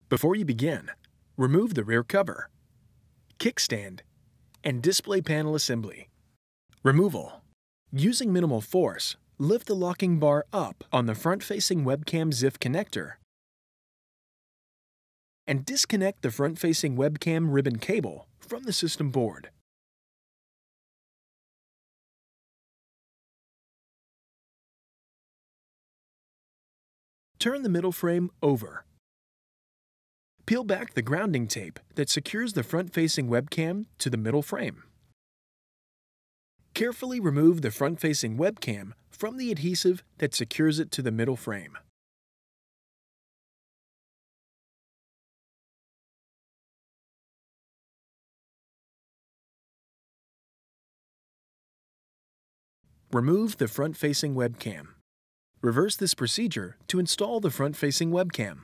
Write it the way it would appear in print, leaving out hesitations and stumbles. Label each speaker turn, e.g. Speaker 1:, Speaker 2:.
Speaker 1: Before you begin, remove the rear cover, kickstand, and display panel assembly. Removal. Using minimal force, lift the locking bar up on the front-facing webcam ZIF connector and disconnect the front-facing webcam ribbon cable from the system board. Turn the middle frame over. Peel back the grounding tape that secures the front-facing webcam to the middle frame. Carefully remove the front-facing webcam from the adhesive that secures it to the middle frame. Remove the front-facing webcam. Reverse this procedure to install the front-facing webcam.